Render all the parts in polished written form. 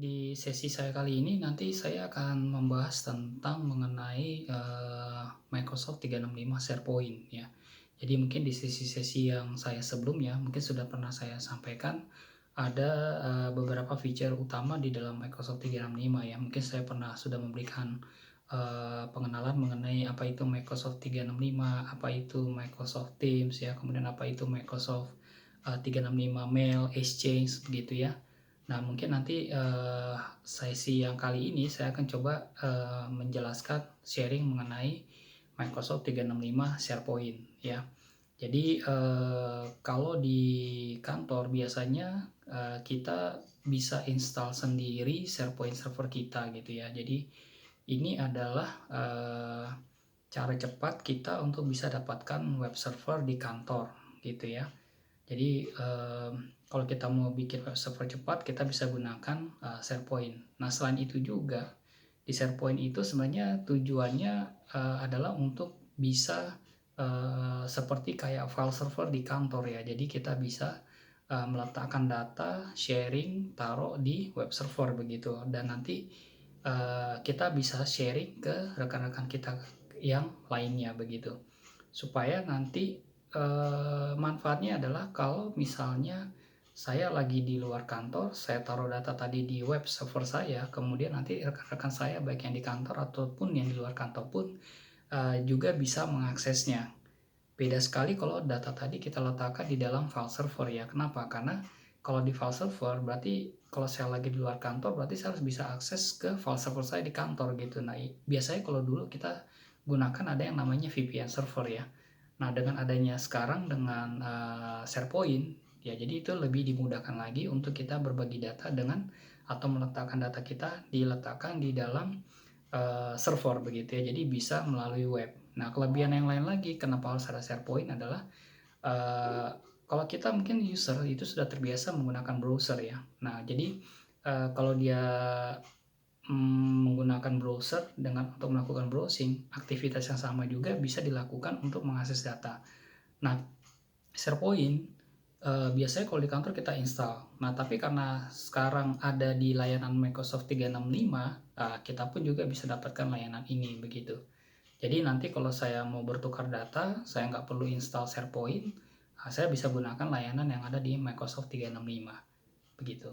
Di sesi saya kali ini nanti saya akan membahas tentang mengenai, Microsoft 365 SharePoint ya. Jadi mungkin di sesi-sesi yang saya sebelumnya mungkin sudah pernah saya sampaikan ada, beberapa fitur utama di dalam Microsoft 365 ya. Mungkin saya pernah sudah memberikan, pengenalan mengenai apa itu Microsoft 365, apa itu Microsoft Teams ya, kemudian apa itu Microsoft, 365 Mail, Exchange begitu ya. Nah, mungkin nanti, sesi yang kali ini saya akan coba, menjelaskan sharing mengenai Microsoft 365 SharePoint ya. Jadi, kalau di kantor biasanya, kita bisa install sendiri SharePoint server kita gitu ya. Jadi ini adalah, cara cepat kita untuk bisa dapatkan web server di kantor gitu ya. Jadi, kalau kita mau bikin web server cepat, kita bisa gunakan, SharePoint. Nah, selain itu juga, di SharePoint itu sebenarnya tujuannya, adalah untuk bisa, seperti kayak file server di kantor ya. Jadi kita bisa, meletakkan data, sharing, taruh di web server begitu, dan nanti, kita bisa sharing ke rekan-rekan kita yang lainnya begitu. Supaya nanti, manfaatnya adalah kalau misalnya saya lagi di luar kantor, saya taruh data tadi di web server saya, kemudian nanti rekan-rekan saya baik yang di kantor ataupun yang di luar kantor pun, juga bisa mengaksesnya. Beda sekali kalau data tadi kita letakkan di dalam file server ya. Kenapa? Karena kalau di file server berarti kalau saya lagi di luar kantor berarti saya harus bisa akses ke file server saya di kantor gitu. Nah, biasanya kalau dulu kita gunakan ada yang namanya VPN server ya. Nah, dengan adanya sekarang dengan, SharePoint, ya jadi itu lebih dimudahkan lagi untuk kita berbagi data dengan atau meletakkan data kita diletakkan di dalam, server begitu ya, jadi bisa melalui web. Nah, kelebihan yang lain lagi kenapa harus ada SharePoint adalah, eee, kalau kita mungkin user itu sudah terbiasa menggunakan browser ya. Nah, jadi, kalau dia, menggunakan browser dengan untuk melakukan browsing, aktivitas yang sama juga bisa dilakukan untuk mengakses data. Nah, SharePoint, biasanya kalau di kantor kita install. Nah, tapi karena sekarang ada di layanan Microsoft 365, kita pun juga bisa dapatkan layanan ini, begitu. Jadi nanti kalau saya mau bertukar data, saya nggak perlu install SharePoint, saya bisa gunakan layanan yang ada di Microsoft 365, begitu.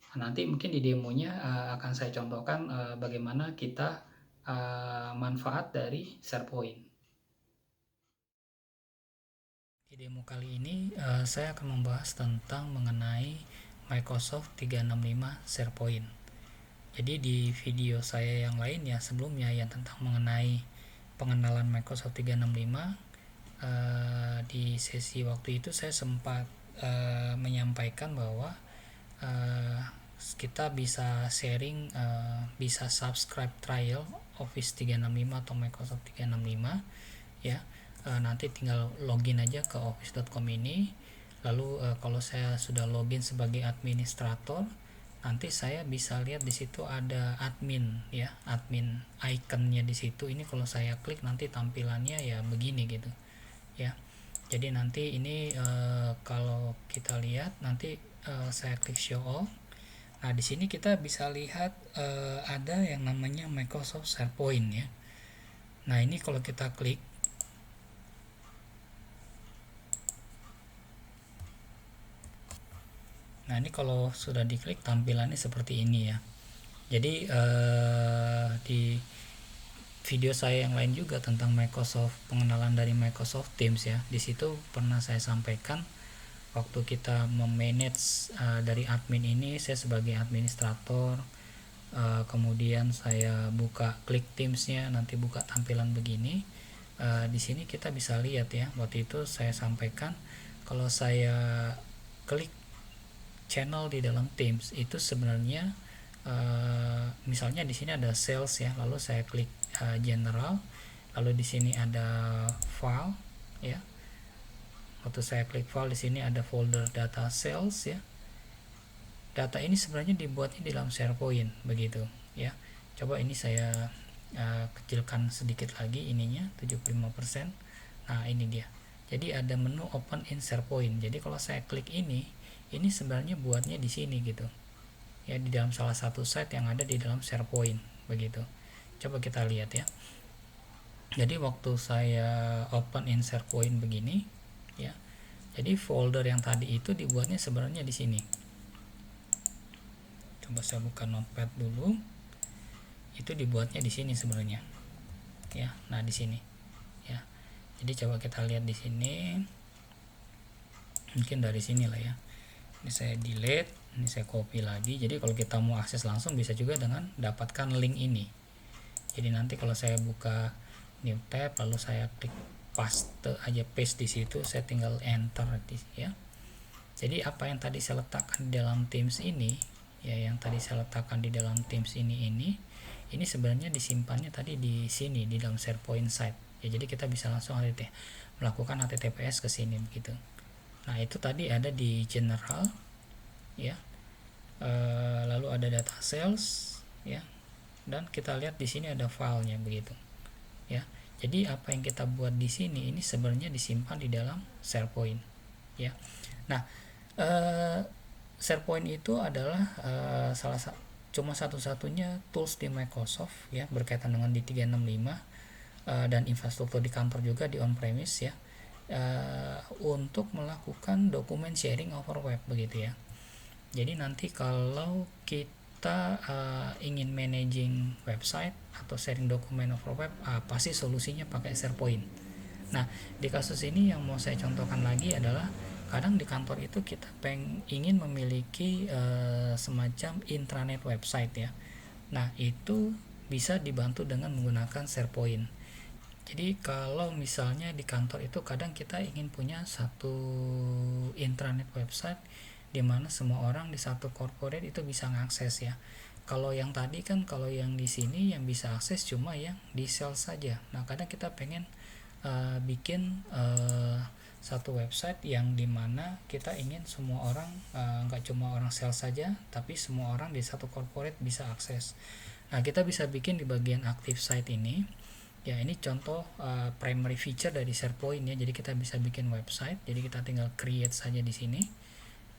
Nah, nanti mungkin di demonya, akan saya contohkan, bagaimana kita, manfaat dari SharePoint. Di demo kali ini, saya akan membahas tentang mengenai Microsoft 365 SharePoint. Jadi di video saya yang lain ya sebelumnya yang tentang mengenai pengenalan Microsoft 365, di sesi waktu itu saya sempat, menyampaikan bahwa, eh, kita bisa sharing, bisa subscribe trial Office 365 atau Microsoft 365 ya. Nanti tinggal login aja ke office.com ini, lalu, kalau saya sudah login sebagai administrator, nanti saya bisa lihat di situ ada admin ya, admin iconnya di situ. Ini kalau saya klik nanti tampilannya ya begini gitu ya. Jadi nanti ini, kalau kita lihat nanti, saya klik show all. Nah, di sini kita bisa lihat, ada yang namanya Microsoft SharePoint ya. Nah, ini kalau kita klik, nah ini kalau sudah diklik tampilannya seperti ini ya. Jadi, di video saya yang lain juga tentang Microsoft, pengenalan dari Microsoft Teams ya. Di situ pernah saya sampaikan waktu kita memanage, dari admin ini, saya sebagai administrator, kemudian saya buka klik Teams-nya, nanti buka tampilan begini. Di sini kita bisa lihat ya, waktu itu saya sampaikan kalau saya klik channel di dalam Teams itu sebenarnya, misalnya di sini ada sales ya, lalu saya klik, general, lalu di sini ada file ya. Waktu saya klik file di sini ada folder data sales ya. Data ini sebenarnya dibuatnya di dalam SharePoint begitu ya. Coba ini saya, kecilkan sedikit lagi ininya 75%. Nah, ini dia. Jadi ada menu open in SharePoint. Jadi kalau saya klik ini sebenarnya buatnya di sini gitu ya di dalam salah satu site yang ada di dalam SharePoint begitu. Coba kita lihat ya. Jadi waktu saya open in SharePoint begini ya. Jadi folder yang tadi itu dibuatnya sebenarnya di sini. Coba saya buka Notepad dulu. Itu dibuatnya di sini sebenarnya. Ya, nah di sini. Ya. Jadi coba kita lihat di sini. Mungkin dari sini lah ya. Ini saya delete, ini saya copy lagi. Jadi kalau kita mau akses langsung bisa juga dengan dapatkan link ini. Jadi nanti kalau saya buka new tab lalu saya klik paste aja, paste di situ, saya tinggal enter ya. Jadi apa yang tadi saya letakkan di dalam Teams ini ya, yang tadi saya letakkan di dalam Teams ini sebenarnya disimpannya tadi di sini di dalam SharePoint site ya. Jadi kita bisa langsung melakukan HTTPS ke sini begitu. Nah itu tadi ada di general ya, lalu ada data cells ya, dan kita lihat di sini ada filenya begitu ya. Jadi apa yang kita buat di sini ini sebenarnya disimpan di dalam SharePoint ya. Nah SharePoint itu adalah cuma satu-satunya tools di Microsoft ya, berkaitan dengan di 365 dan infrastruktur di kantor juga di on-premise ya, untuk melakukan dokumen sharing over web begitu ya. Jadi nanti kalau kita ingin managing website atau sharing dokumen over web, pasti solusinya pakai SharePoint. Nah di kasus ini yang mau saya contohkan lagi adalah kadang di kantor itu kita ingin memiliki semacam intranet website ya. Nah itu bisa dibantu dengan menggunakan SharePoint. Jadi kalau misalnya di kantor itu kadang kita ingin punya satu intranet website di mana semua orang di satu corporate itu bisa mengakses ya. Kalau yang tadi kan, kalau yang di sini yang bisa akses cuma yang di sales saja. Nah kadang kita pengen bikin satu website yang dimana kita ingin semua orang, nggak cuma orang sales saja, tapi semua orang di satu corporate bisa akses. Nah kita bisa bikin di bagian active site ini ya. Ini contoh primary feature dari SharePoint ya. Jadi kita bisa bikin website. Jadi kita tinggal create saja di sini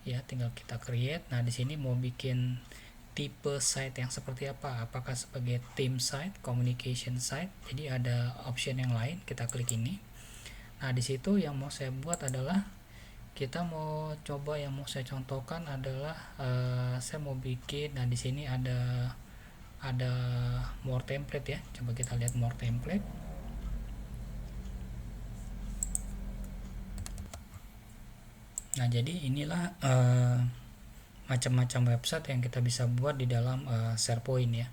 ya, tinggal kita create. Nah di sini mau bikin tipe site yang seperti apa, apakah sebagai team site, communication site. Jadi ada option yang lain, kita klik ini. Nah di situ yang mau saya buat adalah kita mau coba, yang mau saya contohkan adalah saya mau bikin. Nah di sini ada more template ya. Coba kita lihat more template. Nah jadi inilah macam-macam website yang kita bisa buat di dalam SharePoint ya.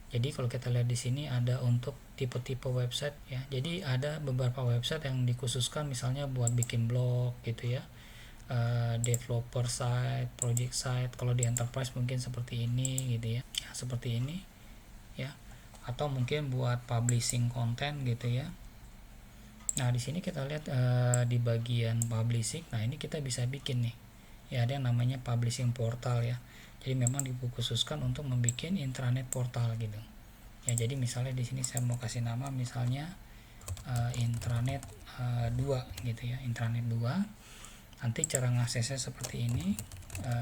Jadi kalau kita lihat di sini ada untuk tipe-tipe website ya. Jadi ada beberapa website yang dikhususkan misalnya buat bikin blog gitu ya, developer site, project site. Kalau di enterprise mungkin seperti ini gitu ya, seperti ini ya, atau mungkin buat publishing konten gitu ya. Nah di sini kita lihat di bagian publishing. Nah ini kita bisa bikin nih ya, ada yang namanya publishing portal ya. Jadi memang dikhususkan untuk membuat intranet portal gitu ya. Jadi misalnya di sini saya mau kasih nama misalnya intranet 2 gitu ya, intranet 2. Nanti cara ngaksesnya seperti ini,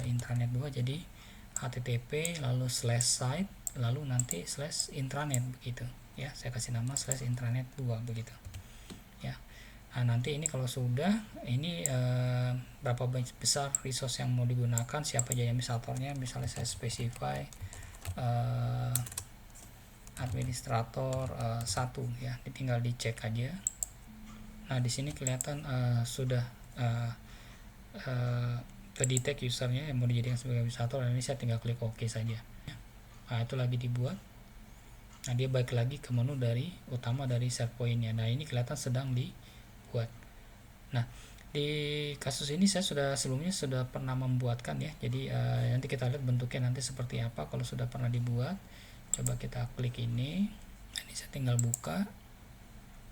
intranet 2. Jadi http lalu /site lalu nanti /intranet begitu ya. Saya kasih nama /intranet 2 begitu ya. Nah nanti ini kalau sudah ini berapa besar resource yang mau digunakan, siapa aja administratornya, misalnya saya specify administrator 1 ya, tinggal dicek aja. Nah di sini kelihatan sudah terdetek usernya yang mau dijadikan sebagai administrator, dan ini saya tinggal klik OK saja. Nah itu lagi dibuat. Nah dia balik lagi ke menu dari utama dari SharePoint-nya. Nah ini kelihatan sedang dibuat. Nah di kasus ini saya sebelumnya sudah pernah membuatkan ya. Jadi nanti kita lihat bentuknya nanti seperti apa kalau sudah pernah dibuat. Coba kita klik ini. Nah, ini saya tinggal buka.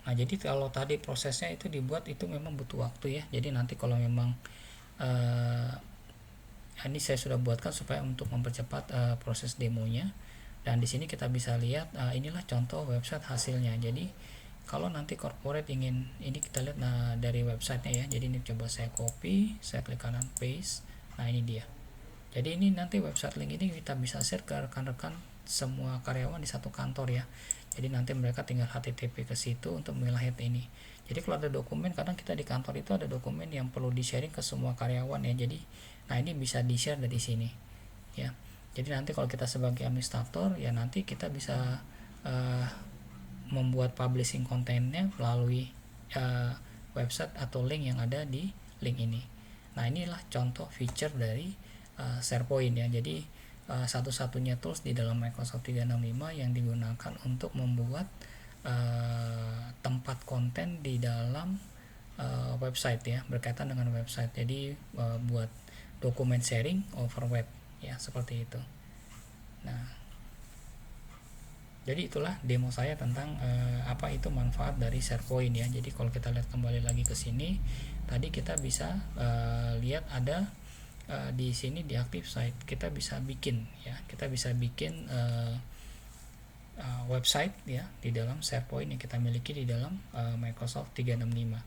Nah jadi kalau tadi prosesnya itu dibuat itu memang butuh waktu ya. Jadi nanti kalau memang ini saya sudah buatkan supaya untuk mempercepat proses demonya. Dan di sini kita bisa lihat inilah contoh website hasilnya. Jadi kalau nanti corporate ingin ini, kita lihat dari websitenya ya. Jadi ini coba saya copy, saya klik kanan paste. Nah ini dia. Jadi ini nanti website link ini kita bisa share ke rekan-rekan semua karyawan di satu kantor ya. Jadi nanti mereka tinggal HTTP ke situ untuk melihat ini. Jadi kalau ada dokumen, kadang kita di kantor itu ada dokumen yang perlu di-sharing ke semua karyawan ya. Jadi nah ini bisa di-share dari sini ya. Jadi nanti kalau kita sebagai administrator ya, nanti kita bisa uh, membuat publishing kontennya melalui uh, website atau link yang ada di link ini. Nah inilah contoh feature dari SharePoint ya. Jadi satu-satunya tools di dalam Microsoft 365 yang digunakan untuk membuat tempat konten di dalam website ya, berkaitan dengan website. Jadi buat dokumen sharing over web ya, seperti itu. Nah, jadi itulah demo saya tentang apa itu manfaat dari SharePoint ya. Jadi kalau kita lihat kembali lagi ke sini, tadi kita bisa lihat ada di sini di active site kita bisa bikin ya, kita bisa bikin website ya di dalam SharePoint yang kita miliki di dalam Microsoft 365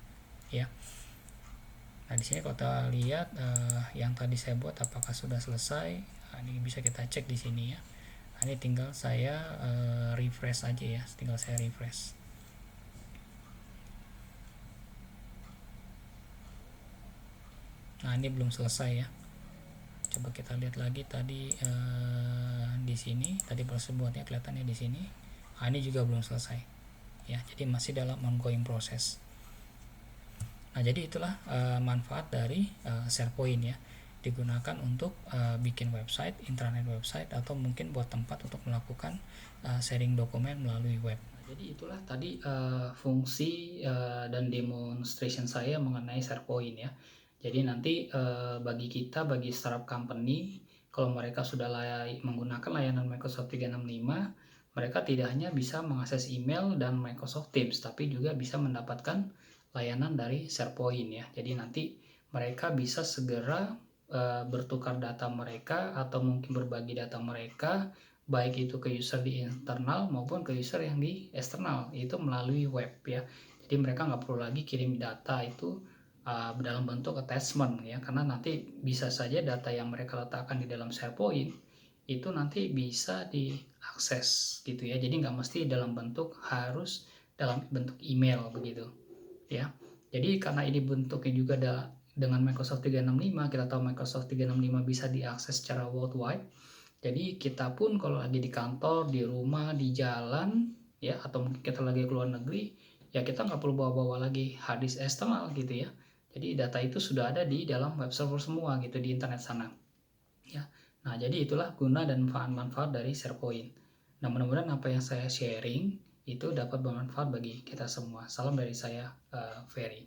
ya. Nah di sini kalau kita lihat yang tadi saya buat apakah sudah selesai, nah, ini bisa kita cek di sini ya. Nah, ini tinggal saya refresh aja ya, tinggal saya refresh. Nah ini belum selesai ya. Coba kita lihat lagi tadi di sini tadi proses buatnya kelihatannya di sini. Nah, ini juga belum selesai ya, jadi masih dalam ongoing proses. Nah jadi itulah manfaat dari SharePoint ya, digunakan untuk bikin website, intranet website, atau mungkin buat tempat untuk melakukan sharing dokumen melalui web. Jadi itulah tadi fungsi dan demonstration saya mengenai SharePoint ya. Jadi nanti bagi kita, bagi startup company, kalau mereka sudah menggunakan layanan Microsoft 365, mereka tidak hanya bisa mengakses email dan Microsoft Teams, tapi juga bisa mendapatkan layanan dari SharePoint ya. Jadi nanti mereka bisa segera bertukar data mereka atau mungkin berbagi data mereka, baik itu ke user di internal maupun ke user yang di eksternal, itu melalui web ya. Jadi mereka nggak perlu lagi kirim data itu dalam bentuk attachment ya, karena nanti bisa saja data yang mereka letakkan di dalam SharePoint itu nanti bisa diakses gitu ya. Jadi nggak mesti dalam bentuk, harus dalam bentuk email begitu ya. Jadi karena ini bentuknya juga dengan Microsoft 365, kita tahu Microsoft 365 bisa diakses secara worldwide. Jadi kita pun kalau lagi di kantor, di rumah, di jalan ya, atau mungkin kita lagi keluar negeri ya, kita nggak perlu bawa-bawa lagi hard disk eksternal gitu ya. Jadi data itu sudah ada di dalam web server semua gitu di internet sana ya. Nah jadi itulah guna dan manfaat dari SharePoint. Nah mudah-mudahan apa yang saya sharing itu dapat bermanfaat bagi kita semua. Salam dari saya, Ferry.